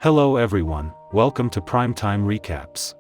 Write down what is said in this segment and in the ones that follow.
Hello everyone, welcome to Primetime Recaps.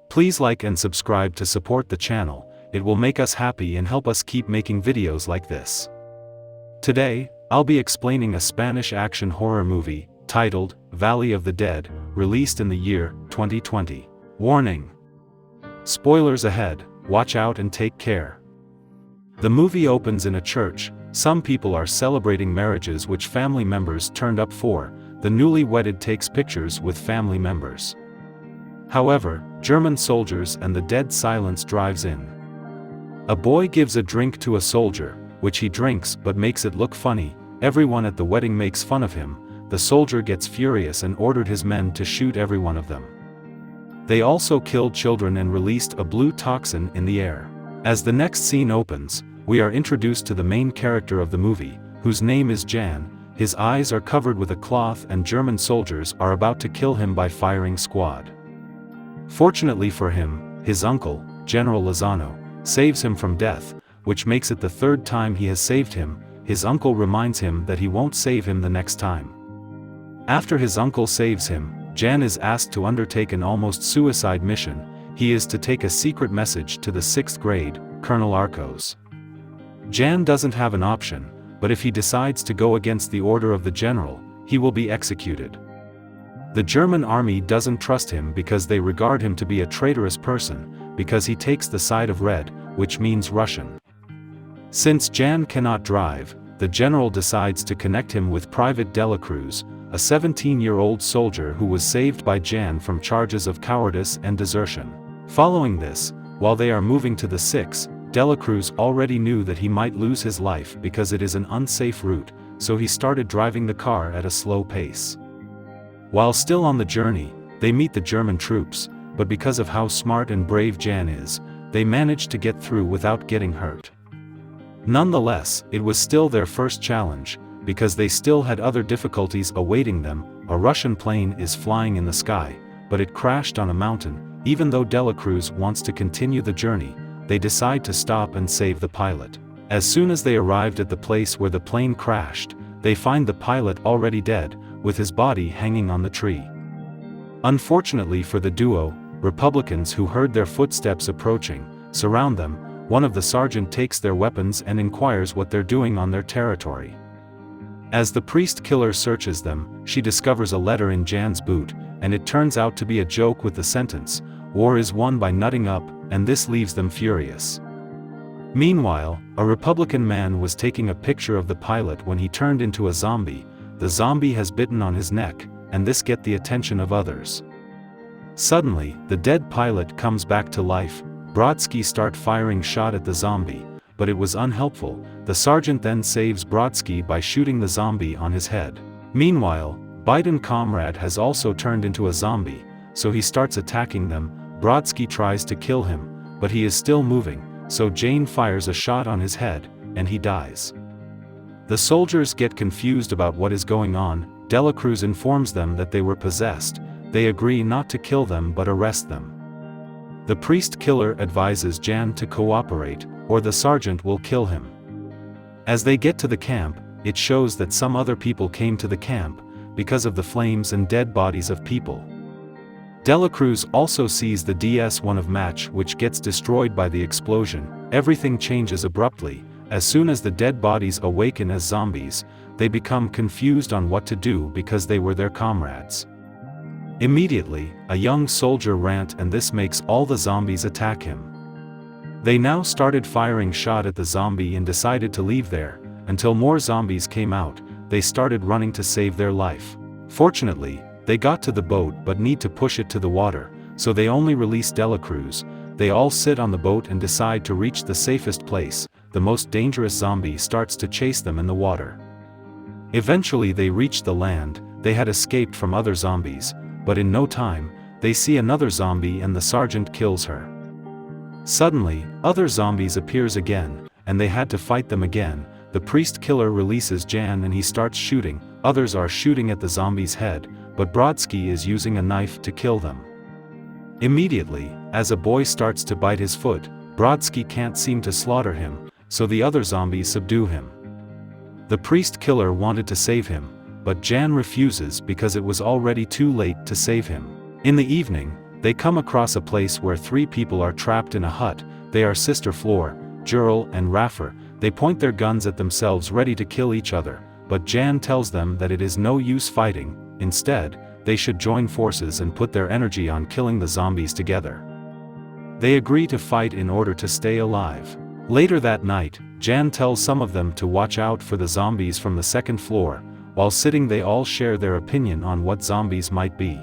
Please like and subscribe to support the channel, it will make us happy and help us keep making videos like this. Today, I'll be explaining a Spanish action horror movie, titled, Valley of the Dead, released in the year, 2020. Warning! Spoilers ahead, watch out and take care. The movie opens in a church. Some people are celebrating marriages which family members turned up for. The newly wedded takes pictures with family members. However, German soldiers and the dead silence drives in. A boy gives a drink to a soldier, which he drinks but makes it look funny. Everyone at the wedding makes fun of him. The soldier gets furious and ordered his men to shoot every one of them. They also killed children and released a blue toxin in the air. As the next scene opens, we are introduced to the main character of the movie, whose name is Jan. His eyes are covered with a cloth and German soldiers are about to kill him by firing squad. Fortunately for him, his uncle, General Lozano, saves him from death, which makes it the third time he has saved him. His uncle reminds him that he won't save him the next time. After his uncle saves him, Jan is asked to undertake an almost suicide mission. He is to take a secret message to the 6th grade, Colonel Arcos. Jan doesn't have an option, but if he decides to go against the order of the general, he will be executed. The German army doesn't trust him because they regard him to be a traitorous person, because he takes the side of red, which means Russian. Since Jan cannot drive, the general decides to connect him with Private Dela Cruz, a 17-year-old soldier who was saved by Jan from charges of cowardice and desertion. Following this, while they are moving to the 6, Dela Cruz already knew that he might lose his life because it is an unsafe route, so he started driving the car at a slow pace. While still on the journey, they meet the German troops, but because of how smart and brave Jan is, they manage to get through without getting hurt. Nonetheless, it was still their first challenge, because they still had other difficulties awaiting them. A Russian plane is flying in the sky, but it crashed on a mountain. Even though Dela Cruz wants to continue the journey, they decide to stop and save the pilot. As soon as they arrived at the place where the plane crashed, they find the pilot already dead, with his body hanging on the tree. Unfortunately for the duo, Republicans who heard their footsteps approaching, surround them. One of the sergeant takes their weapons and inquires what they're doing on their territory. As the priest killer searches them, she discovers a letter in Jan's boot, and it turns out to be a joke with the sentence, "War is won by nutting up," and this leaves them furious. Meanwhile, a Republican man was taking a picture of the pilot when he turned into a zombie. The zombie has bitten on his neck, and this gets the attention of others. Suddenly, the dead pilot comes back to life. Brodsky starts firing shot at the zombie, but it was unhelpful. The sergeant then saves Brodsky by shooting the zombie on his head. Meanwhile, Biden's comrade has also turned into a zombie, so he starts attacking them. Brodsky tries to kill him, but he is still moving, so Jane fires a shot on his head, and he dies. The soldiers get confused about what is going on. Dela Cruz informs them that they were possessed. They agree not to kill them but arrest them. The priest killer advises Jan to cooperate, or the sergeant will kill him. As they get to the camp, it shows that some other people came to the camp, because of the flames and dead bodies of people. Dela Cruz also sees the DS-1 of match which gets destroyed by the explosion. Everything changes abruptly. As soon as the dead bodies awaken as zombies, they become confused on what to do because they were their comrades. Immediately, a young soldier rant and this makes all the zombies attack him. They now started firing shot at the zombie and decided to leave there, until more zombies came out. They started running to save their life. Fortunately, they got to the boat but need to push it to the water, so they only release Dela Cruz. They all sit on the boat and decide to reach the safest place. The most dangerous zombie starts to chase them in the water. Eventually they reach the land. They had escaped from other zombies, but in no time, they see another zombie and the sergeant kills her. Suddenly, other zombies appears again, and they had to fight them again. The priest killer releases Jan and he starts shooting. Others are shooting at the zombie's head, but Brodsky is using a knife to kill them. Immediately, as a boy starts to bite his foot, Brodsky can't seem to slaughter him, so the other zombies subdue him. The priest killer wanted to save him, but Jan refuses because it was already too late to save him. In the evening, they come across a place where 3 people are trapped in a hut. They are Sister Flor, Jurl and Raffer. They point their guns at themselves ready to kill each other, but Jan tells them that it is no use fighting. Instead, they should join forces and put their energy on killing the zombies together. They agree to fight in order to stay alive. Later that night, Jan tells some of them to watch out for the zombies from the 2nd floor. While sitting, they all share their opinion on what zombies might be.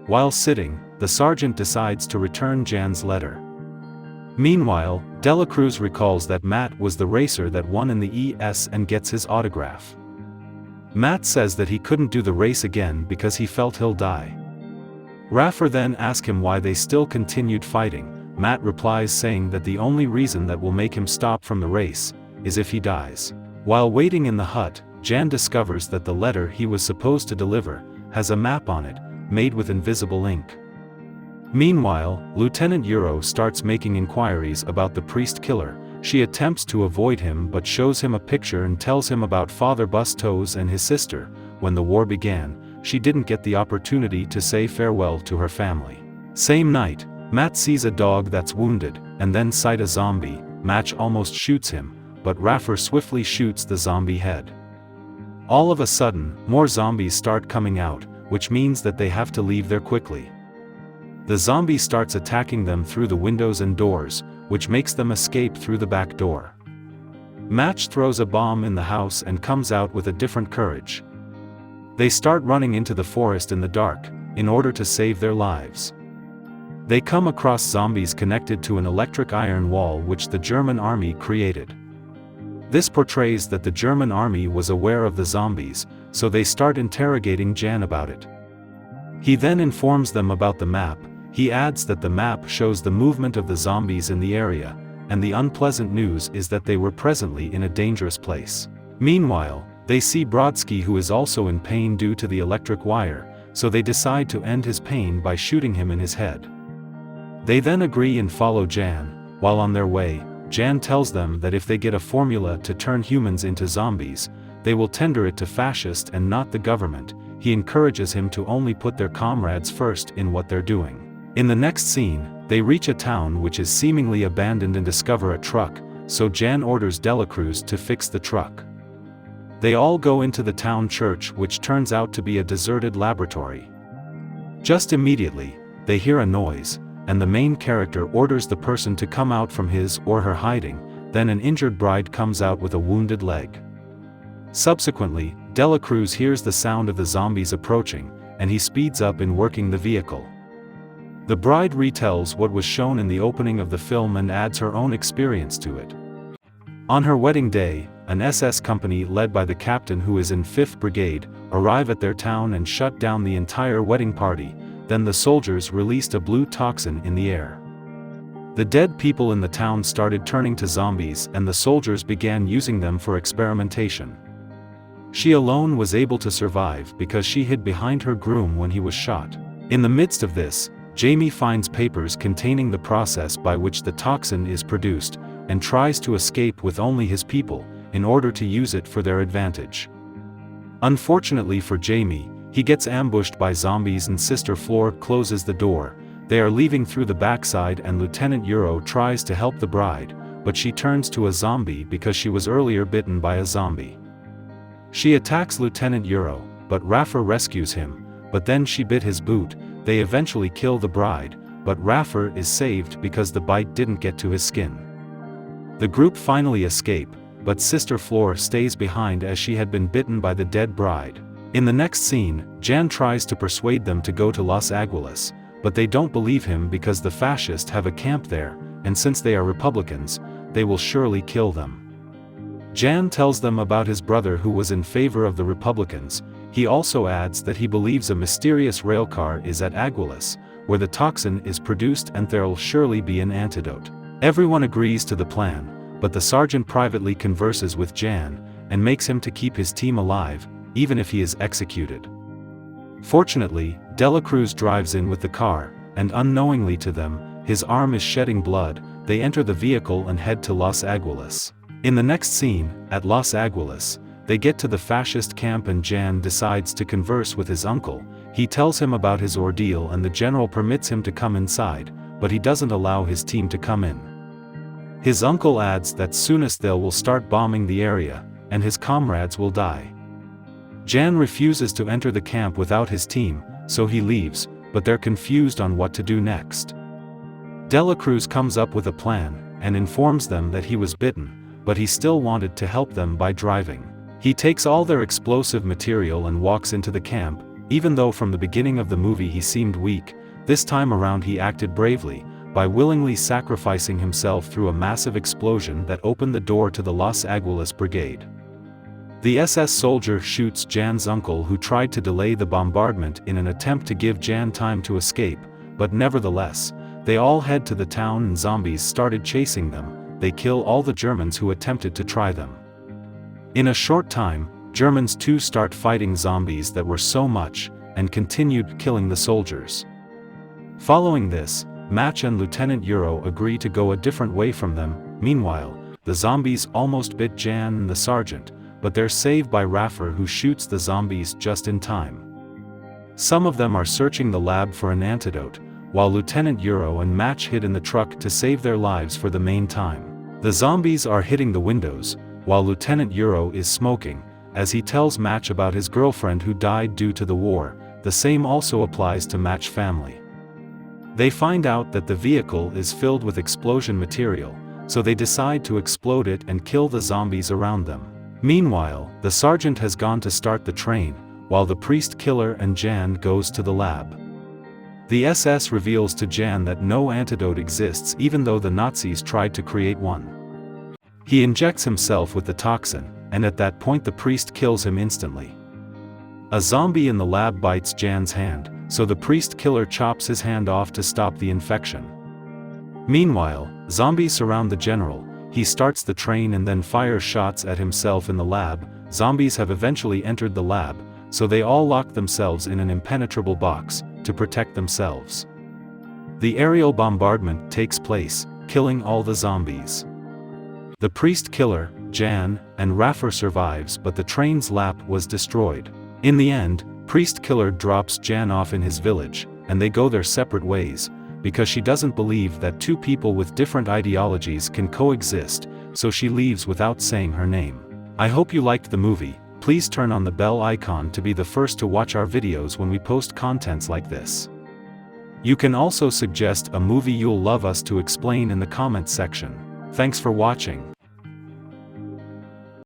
While sitting, the sergeant decides to return Jan's letter. Meanwhile, Delacruz recalls that Matt was the racer that won in the ES and gets his autograph. Matt says that he couldn't do the race again because he felt he'll die. Raffer then asks him why they still continued fighting. Matt replies saying that the only reason that will make him stop from the race is if he dies. While waiting in the hut, Jan discovers that the letter he was supposed to deliver has a map on it, made with invisible ink. Meanwhile, Lieutenant Euro starts making inquiries about the priest killer. She attempts to avoid him but shows him a picture and tells him about Father Bustos and his sister. When the war began, she didn't get the opportunity to say farewell to her family. Same night, Matt sees a dog that's wounded, and then sight a zombie. Matt almost shoots him, but Raffer swiftly shoots the zombie head. All of a sudden, more zombies start coming out, which means that they have to leave there quickly. The zombie starts attacking them through the windows and doors, which makes them escape through the back door. Match throws a bomb in the house and comes out with a different courage. They start running into the forest in the dark, in order to save their lives. They come across zombies connected to an electric iron wall which the German army created. This portrays that the German army was aware of the zombies, so they start interrogating Jan about it. He then informs them about the map. He adds that the map shows the movement of the zombies in the area, and the unpleasant news is that they were presently in a dangerous place. Meanwhile, they see Brodsky, who is also in pain due to the electric wire, so they decide to end his pain by shooting him in his head. They then agree and follow Jan. While on their way, Jan tells them that if they get a formula to turn humans into zombies, they will tender it to fascists and not the government. He encourages him to only put their comrades first in what they're doing. In the next scene, they reach a town which is seemingly abandoned and discover a truck, so Jan orders Delacruz to fix the truck. They all go into the town church, which turns out to be a deserted laboratory. Just immediately, they hear a noise, and the main character orders the person to come out from his or her hiding. Then an injured bride comes out with a wounded leg. Subsequently, Delacruz hears the sound of the zombies approaching, and he speeds up in working the vehicle. The bride retells what was shown in the opening of the film and adds her own experience to it. On her wedding day, an SS company led by the captain, who is in 5th Brigade, arrive at their town and shut down the entire wedding party. Then the soldiers released a blue toxin in the air. The dead people in the town started turning to zombies, and the soldiers began using them for experimentation. She alone was able to survive because she hid behind her groom when he was shot. In the midst of this, Jamie finds papers containing the process by which the toxin is produced, and tries to escape with only his people, in order to use it for their advantage. Unfortunately for Jamie, he gets ambushed by zombies and Sister Flor closes the door. They are leaving through the backside and Lieutenant Euro tries to help the bride, but she turns to a zombie because she was earlier bitten by a zombie. She attacks Lieutenant Euro, but Raffer rescues him, but then she bit his boot. They eventually kill the bride, but Raffer is saved because the bite didn't get to his skin. The group finally escape, but Sister Flor stays behind as she had been bitten by the dead bride. In the next scene, Jan tries to persuade them to go to Los Aguilas, but they don't believe him because the fascists have a camp there, and since they are Republicans, they will surely kill them. Jan tells them about his brother who was in favor of the Republicans. He also adds that he believes a mysterious railcar is at Aguilas, where the toxin is produced, and there'll surely be an antidote. Everyone agrees to the plan, but the sergeant privately converses with Jan, and makes him to keep his team alive, even if he is executed. Fortunately, Delacruz drives in with the car, and unknowingly to them, his arm is shedding blood. They enter the vehicle and head to Los Aguilas. In the next scene, at Los Aguilas, they get to the fascist camp and Jan decides to converse with his uncle. He tells him about his ordeal and the general permits him to come inside, but he doesn't allow his team to come in. His uncle adds that soonest they will start bombing the area, and his comrades will die. Jan refuses to enter the camp without his team, so he leaves, but they're confused on what to do next. Delacruz comes up with a plan, and informs them that he was bitten, but he still wanted to help them by driving. He takes all their explosive material and walks into the camp. Even though from the beginning of the movie he seemed weak, this time around he acted bravely, by willingly sacrificing himself through a massive explosion that opened the door to the Los Aguilas Brigade. The SS soldier shoots Jan's uncle, who tried to delay the bombardment in an attempt to give Jan time to escape, but nevertheless, they all head to the town and zombies started chasing them. They kill all the Germans who attempted to try them. In a short time, Germans too start fighting zombies that were so much, and continued killing the soldiers. Following this, Match and Lieutenant Euro agree to go a different way from them. Meanwhile, the zombies almost bit Jan and the sergeant, but they're saved by Raffer, who shoots the zombies just in time. Some of them are searching the lab for an antidote, while Lieutenant Euro and Match hid in the truck to save their lives for the main time. The zombies are hitting the windows, while Lieutenant Euro is smoking, as he tells Match about his girlfriend who died due to the war. The same also applies to Match family. They find out that the vehicle is filled with explosion material, so they decide to explode it and kill the zombies around them. Meanwhile, the sergeant has gone to start the train, while the priest killer and Jan goes to the lab. The SS reveals to Jan that no antidote exists, even though the Nazis tried to create one. He injects himself with the toxin, and at that point the priest kills him instantly. A zombie in the lab bites Jan's hand, so the priest killer chops his hand off to stop the infection. Meanwhile, zombies surround the general. He starts the train and then fires shots at himself in the lab. Zombies have eventually entered the lab, so they all lock themselves in an impenetrable box, to protect themselves. The aerial bombardment takes place, killing all the zombies. The priest killer, Jan, and Raffer survives, but the train's lap was destroyed. In the end, priest killer drops Jan off in his village, and they go their separate ways, because she doesn't believe that two people with different ideologies can coexist, so she leaves without saying her name. I hope you liked the movie. Please turn on the bell icon to be the first to watch our videos when we post contents like this. You can also suggest a movie you'll love us to explain in the comments section. Thanks for watching.